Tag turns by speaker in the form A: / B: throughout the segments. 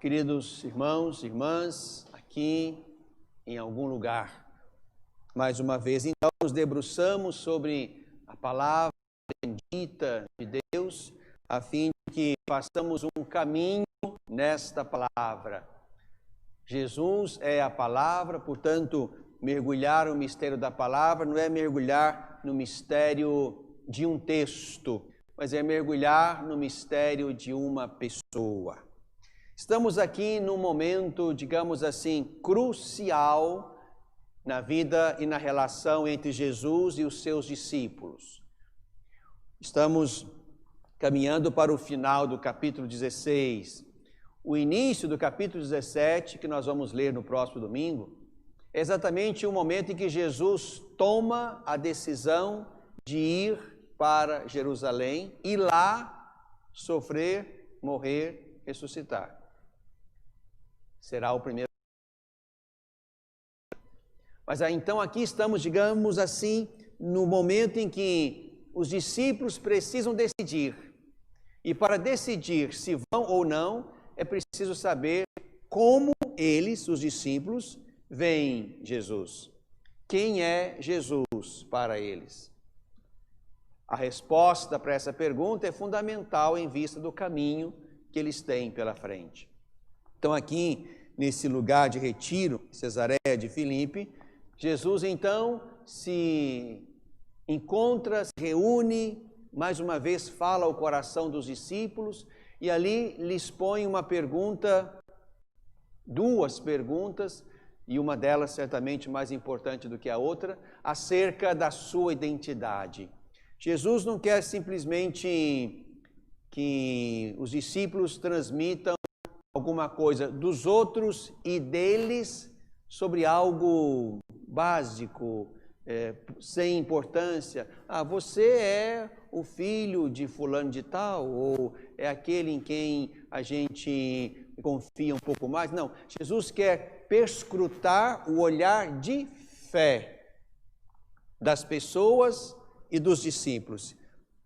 A: queridos irmãos e irmãs, aqui em algum lugar. Mais uma vez, então, nos debruçamos sobre a palavra bendita de Deus, a fim de que façamos um caminho nesta palavra. Jesus é a palavra, portanto, mergulhar no mistério da palavra não é mergulhar no mistério de um texto, mas é mergulhar no mistério de uma pessoa. Estamos aqui num momento, digamos assim, crucial na vida e na relação entre Jesus e os seus discípulos. Estamos caminhando para o final do capítulo 16. O início do capítulo 17, que nós vamos ler no próximo domingo, é exatamente o momento em que Jesus toma a decisão de ir para Jerusalém e lá sofrer, morrer, ressuscitar. Será o primeiro. Mas então aqui estamos, digamos assim, no momento em que os discípulos precisam decidir. E para decidir se vão ou não, é preciso saber como eles, os discípulos, veem Jesus. Quem é Jesus para eles? A resposta para essa pergunta é fundamental em vista do caminho que eles têm pela frente. Então aqui, nesse lugar de retiro, Cesareia de Filipe, Jesus então se encontra, se reúne, mais uma vez fala ao coração dos discípulos e ali lhes põe uma pergunta, duas perguntas, e uma delas certamente mais importante do que a outra, acerca da sua identidade. Jesus não quer simplesmente que os discípulos transmitam alguma coisa dos outros e deles sobre algo básico, sem importância. Você é o filho de fulano de tal, ou é aquele em quem a gente confia um pouco mais. Não, Jesus quer perscrutar o olhar de fé das pessoas e dos discípulos.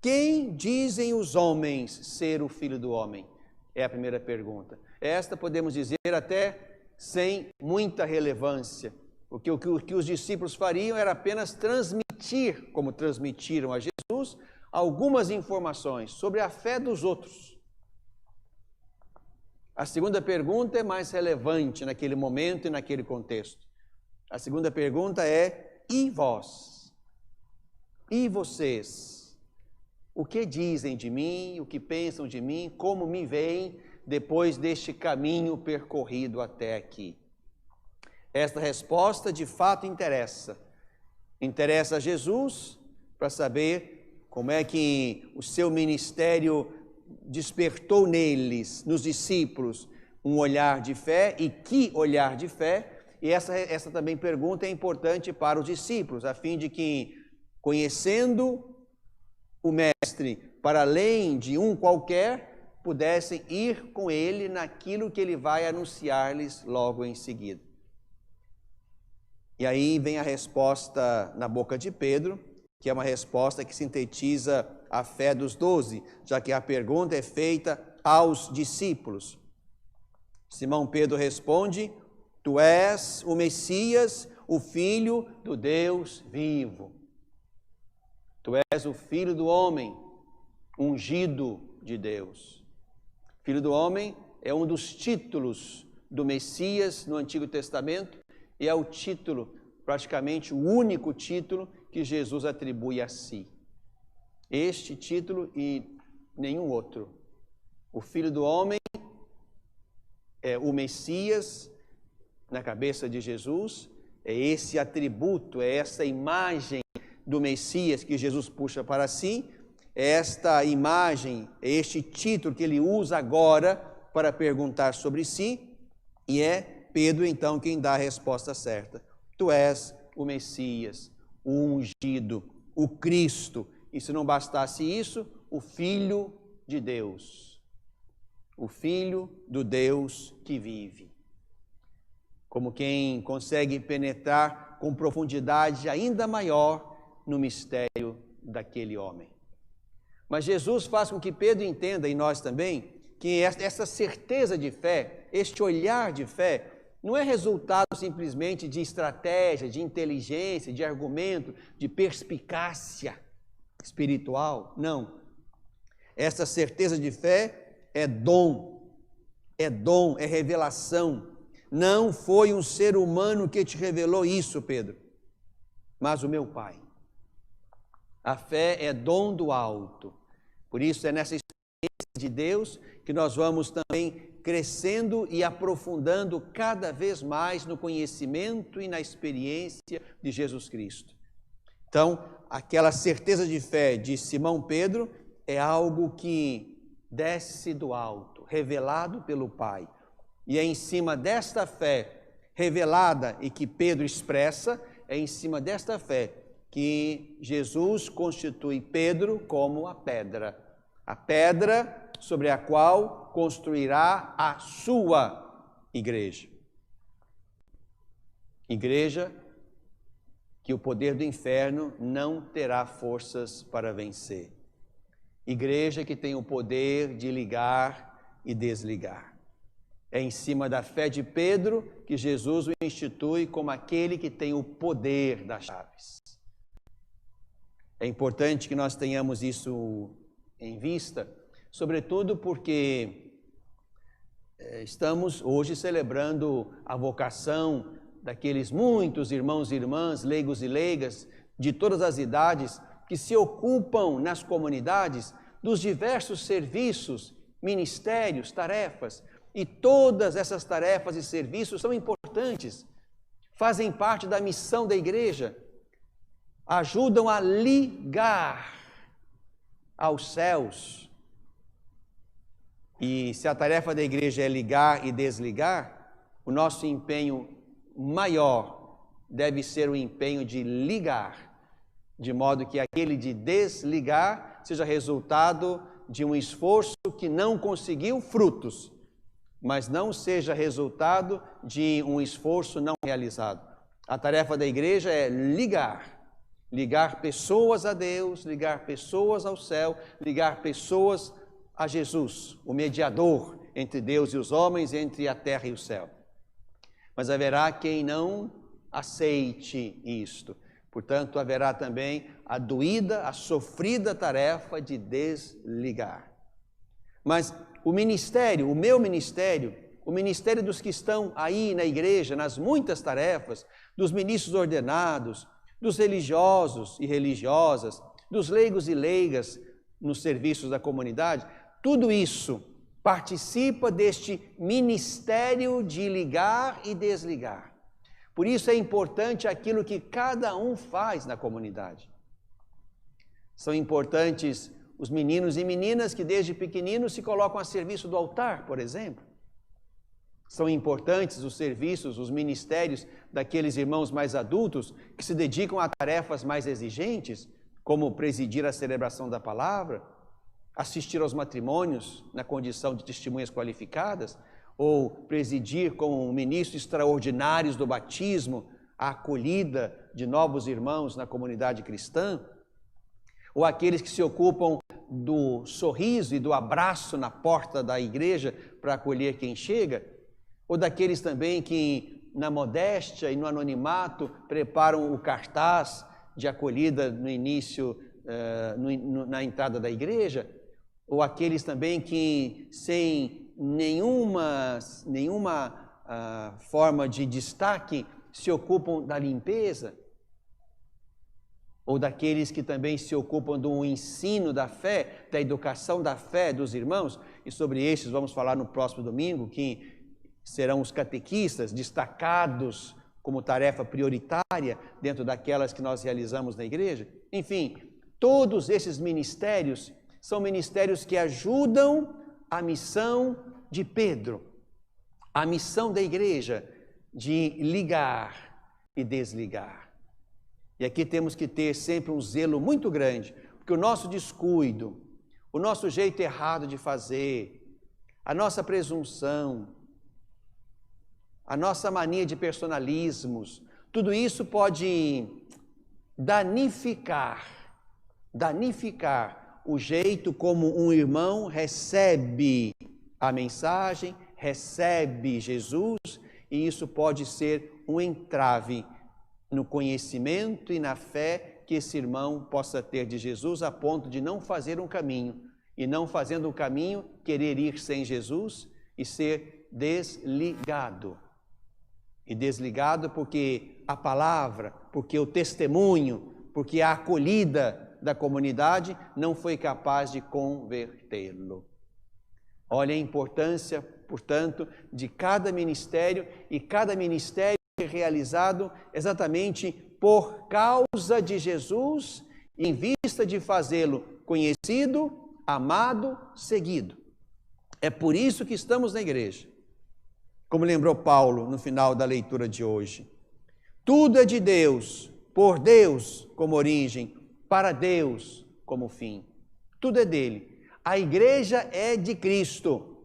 A: Quem dizem os homens ser o Filho do Homem? É a primeira pergunta. Esta podemos dizer até sem muita relevância, porque o que os discípulos fariam era apenas transmitir, como transmitiram a Jesus, algumas informações sobre a fé dos outros. A segunda pergunta é mais relevante naquele momento e naquele contexto. A segunda pergunta é: e vós? E vocês? O que dizem de mim? O que pensam de mim? Como me veem depois deste caminho percorrido até aqui? Esta resposta de fato interessa. Interessa a Jesus para saber como é que o seu ministério despertou neles, nos discípulos, um olhar de fé, e que olhar de fé. E essa também pergunta é importante para os discípulos, a fim de que, conhecendo o Mestre para além de um qualquer, pudessem ir com ele naquilo que ele vai anunciar-lhes logo em seguida. E aí vem a resposta na boca de Pedro, que é uma resposta que sintetiza a fé dos 12, já que a pergunta é feita aos discípulos. Simão Pedro responde: Tu és o Messias, o Filho do Deus vivo. Tu és o Filho do homem, ungido de Deus. Filho do homem é um dos títulos do Messias no Antigo Testamento e é o título, praticamente o único título que Jesus atribui a si. Este título e nenhum outro. O Filho do homem é o Messias na cabeça de Jesus, é esse atributo, é essa imagem do Messias que Jesus puxa para si, é esta imagem, é este título que ele usa agora para perguntar sobre si, e é Pedro então quem dá a resposta certa. Tu és o Messias, o ungido, o Cristo, e se não bastasse isso, o Filho de Deus, o Filho do Deus que vive. Como quem consegue penetrar com profundidade ainda maior no mistério daquele homem. Mas Jesus faz com que Pedro entenda, e nós também, que essa certeza de fé, este olhar de fé, não é resultado simplesmente de estratégia, de inteligência, de argumento, de perspicácia espiritual. Não. Essa certeza de fé é dom, é revelação. Não foi um ser humano que te revelou isso, Pedro, mas o meu Pai. A fé é dom do alto. Por isso é nessa experiência de Deus que nós vamos também crescendo e aprofundando cada vez mais no conhecimento e na experiência de Jesus Cristo. Então, aquela certeza de fé de Simão Pedro é algo que desce do alto, revelado pelo Pai. E é em cima desta fé revelada e que Pedro expressa, é em cima desta fé que Jesus constitui Pedro como a pedra sobre a qual construirá a sua igreja. Igreja que o poder do inferno não terá forças para vencer. Igreja que tem o poder de ligar e desligar. É em cima da fé de Pedro que Jesus o institui como aquele que tem o poder das chaves. É importante que nós tenhamos isso em vista, sobretudo porque estamos hoje celebrando a vocação daqueles muitos irmãos e irmãs, leigos e leigas, de todas as idades, que se ocupam nas comunidades dos diversos serviços, ministérios, tarefas, e todas essas tarefas e serviços são importantes, fazem parte da missão da igreja, ajudam a ligar aos céus. E se a tarefa da igreja é ligar e desligar, o nosso empenho maior deve ser o empenho de ligar, de modo que aquele de desligar seja resultado de um esforço que não conseguiu frutos, mas não seja resultado de um esforço não realizado. A tarefa da igreja é ligar pessoas a Deus, ligar pessoas ao céu, ligar pessoas a Jesus, o mediador entre Deus e os homens, entre a terra e o céu. Mas haverá quem não aceite isto. Portanto, haverá também a doída, a sofrida tarefa de desligar. Mas o ministério, o meu ministério, o ministério dos que estão aí na igreja, nas muitas tarefas, dos ministros ordenados, dos religiosos e religiosas, dos leigos e leigas nos serviços da comunidade, tudo isso participa deste ministério de ligar e desligar. Por isso é importante aquilo que cada um faz na comunidade. São importantes os meninos e meninas que desde pequeninos se colocam a serviço do altar, por exemplo. São importantes os serviços, os ministérios daqueles irmãos mais adultos que se dedicam a tarefas mais exigentes, como presidir a celebração da palavra, assistir aos matrimônios na condição de testemunhas qualificadas, ou presidir como ministros extraordinários do batismo, a acolhida de novos irmãos na comunidade cristã, ou aqueles que se ocupam do sorriso e do abraço na porta da igreja para acolher quem chega, ou daqueles também que na modéstia e no anonimato preparam o cartaz de acolhida no início, na entrada da igreja, ou aqueles também que sem nenhuma forma de destaque se ocupam da limpeza, ou daqueles que também se ocupam do ensino da fé, da educação da fé dos irmãos, e sobre estes vamos falar no próximo domingo, que serão os catequistas destacados como tarefa prioritária dentro daquelas que nós realizamos na igreja. Enfim, todos esses ministérios são ministérios que ajudam a missão de Pedro, a missão da igreja de ligar e desligar. E aqui temos que ter sempre um zelo muito grande, porque o nosso descuido, o nosso jeito errado de fazer, a nossa presunção, a nossa mania de personalismos, tudo isso pode danificar o jeito como um irmão recebe a mensagem, recebe Jesus, e isso pode ser um entrave no conhecimento e na fé que esse irmão possa ter de Jesus, a ponto de não fazer um caminho, e não fazendo um caminho, querer ir sem Jesus e ser desligado. E desligado porque a palavra, porque o testemunho, porque a acolhida da comunidade não foi capaz de convertê-lo. Olha a importância, portanto, de cada ministério, e cada ministério é realizado exatamente por causa de Jesus, em vista de fazê-lo conhecido, amado, seguido. É por isso que estamos na igreja. Como lembrou Paulo no final da leitura de hoje. Tudo é de Deus, por Deus como origem, para Deus como fim. Tudo é dele. A igreja é de Cristo.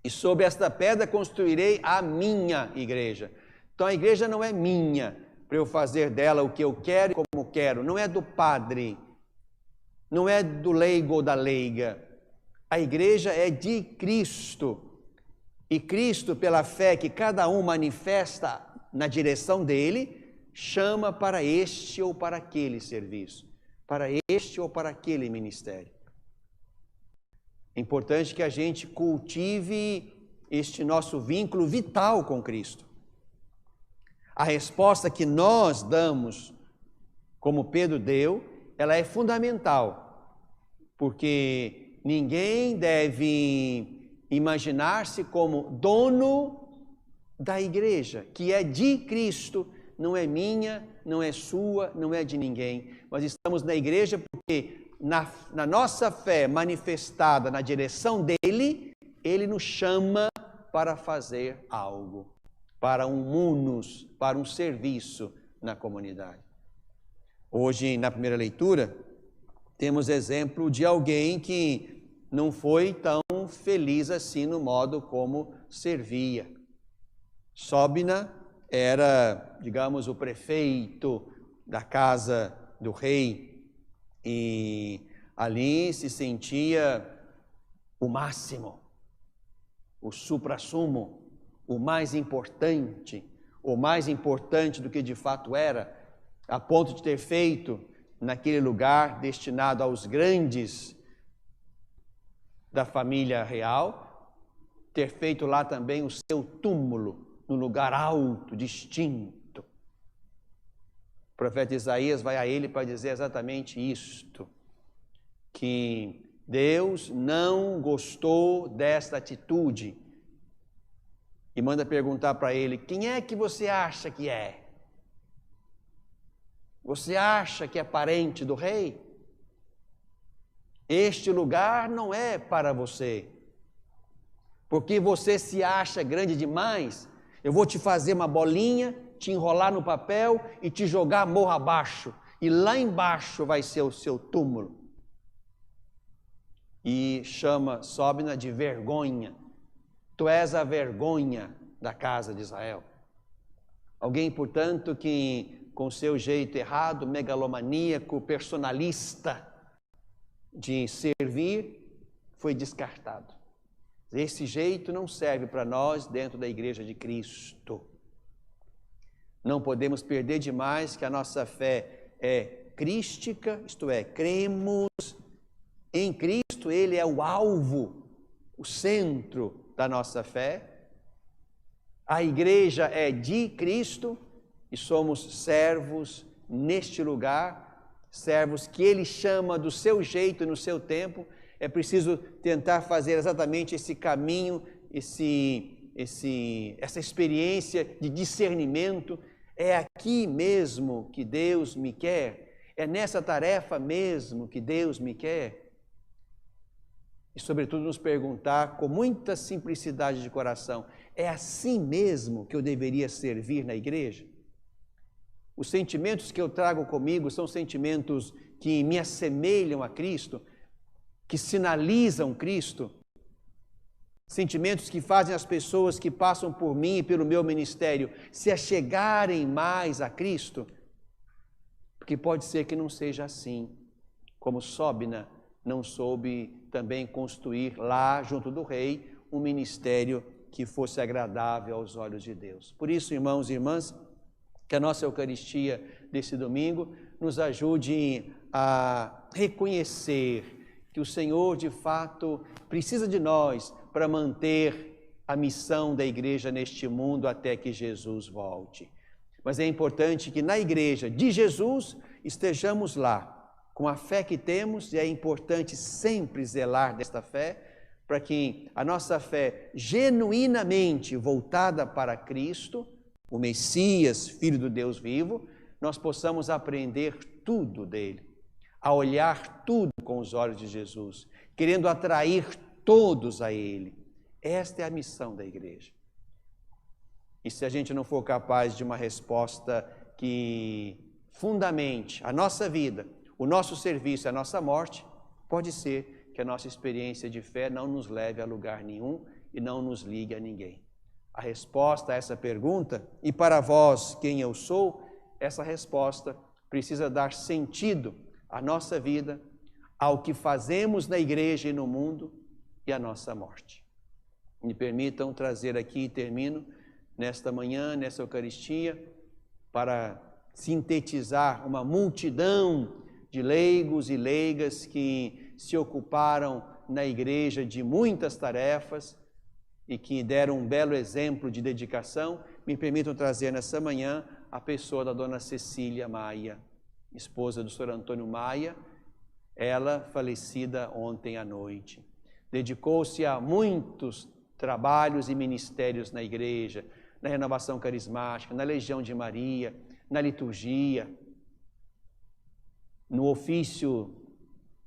A: E sobre esta pedra construirei a minha igreja. Então a igreja não é minha, para eu fazer dela o que eu quero e como quero. Não é do padre, não é do leigo ou da leiga. A igreja é de Cristo. E Cristo, pela fé que cada um manifesta na direção dele, chama para este ou para aquele serviço, para este ou para aquele ministério. É importante que a gente cultive este nosso vínculo vital com Cristo. A resposta que nós damos, como Pedro deu, ela é fundamental, porque ninguém deve imaginar-se como dono da igreja, que é de Cristo, não é minha, não é sua, não é de ninguém. Nós estamos na igreja porque na nossa fé manifestada na direção dele, ele nos chama para fazer algo, para um munus, para um serviço na comunidade. Hoje, na primeira leitura, temos exemplo de alguém que não foi tão feliz assim no modo como servia. Sóbina era, digamos, o prefeito da casa do rei, e ali se sentia o máximo, o suprassumo, o mais importante do que de fato era, a ponto de ter feito naquele lugar destinado aos grandes da família real, ter feito lá também o seu túmulo, no lugar alto, distinto. O profeta Isaías vai a ele para dizer exatamente isto, que Deus não gostou desta atitude e manda perguntar para ele: quem é que você acha que é? Você acha que é parente do rei? Este lugar não é para você, porque você se acha grande demais. Eu vou te fazer uma bolinha, te enrolar no papel e te jogar morro abaixo, e lá embaixo vai ser o seu túmulo. E chama Sóbina de vergonha. Tu és a vergonha da casa de Israel. Alguém, portanto, que com seu jeito errado, megalomaníaco, personalista de servir, foi descartado. Esse jeito não serve para nós dentro da igreja de Cristo. Não podemos perder demais que a nossa fé é crística, isto é, cremos em Cristo, Ele é o alvo, o centro da nossa fé. A igreja é de Cristo e somos servos neste lugar, servos que Ele chama do seu jeito e no seu tempo. É preciso tentar fazer exatamente esse caminho, essa experiência de discernimento. É aqui mesmo que Deus me quer? É nessa tarefa mesmo que Deus me quer? E, sobretudo, nos perguntar com muita simplicidade de coração: é assim mesmo que eu deveria servir na igreja? Os sentimentos que eu trago comigo são sentimentos que me assemelham a Cristo, que sinalizam Cristo? Sentimentos que fazem as pessoas que passam por mim e pelo meu ministério se achegarem mais a Cristo? Porque pode ser que não seja assim, como Sóbina não soube também construir lá junto do rei um ministério que fosse agradável aos olhos de Deus. Por isso, irmãos e irmãs, que a nossa Eucaristia desse domingo nos ajude a reconhecer que o Senhor, de fato, precisa de nós para manter a missão da igreja neste mundo até que Jesus volte. Mas é importante que na igreja de Jesus estejamos lá, com a fé que temos, e é importante sempre zelar desta fé, para que a nossa fé genuinamente voltada para Cristo, o Messias, Filho do Deus vivo, nós possamos aprender tudo dele, a olhar tudo com os olhos de Jesus, querendo atrair todos a ele. Esta é a missão da igreja. E se a gente não for capaz de uma resposta que fundamente a nossa vida, o nosso serviço, a nossa morte, pode ser que a nossa experiência de fé não nos leve a lugar nenhum e não nos ligue a ninguém. A resposta a essa pergunta, e para vós, quem eu sou, essa resposta precisa dar sentido à nossa vida, ao que fazemos na igreja e no mundo e à nossa morte. Me permitam trazer aqui, e termino, nesta manhã, nessa Eucaristia, para sintetizar uma multidão de leigos e leigas que se ocuparam na igreja de muitas tarefas e que deram um belo exemplo de dedicação. Me permitam trazer nessa manhã a pessoa da dona Cecília Maia, esposa do Sr. Antônio Maia, ela falecida ontem à noite. Dedicou-se a muitos trabalhos e ministérios na igreja, na renovação carismática, na Legião de Maria, na liturgia, no ofício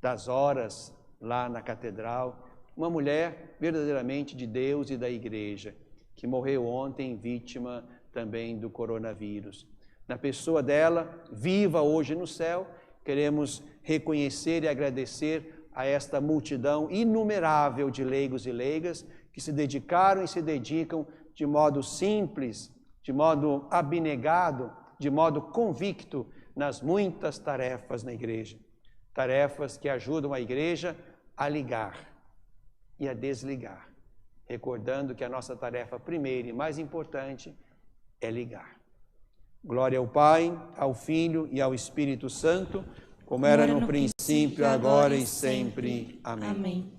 A: das horas lá na catedral. Uma mulher verdadeiramente de Deus e da igreja, que morreu ontem vítima também do coronavírus. Na pessoa dela, viva hoje no céu, queremos reconhecer e agradecer a esta multidão inumerável de leigos e leigas que se dedicaram e se dedicam de modo simples, de modo abnegado, de modo convicto nas muitas tarefas na igreja. Tarefas que ajudam a igreja a ligar e a desligar, recordando que a nossa tarefa primeira e mais importante é ligar. Glória ao Pai, ao Filho e ao Espírito Santo, como era no princípio, agora e sempre. Amém.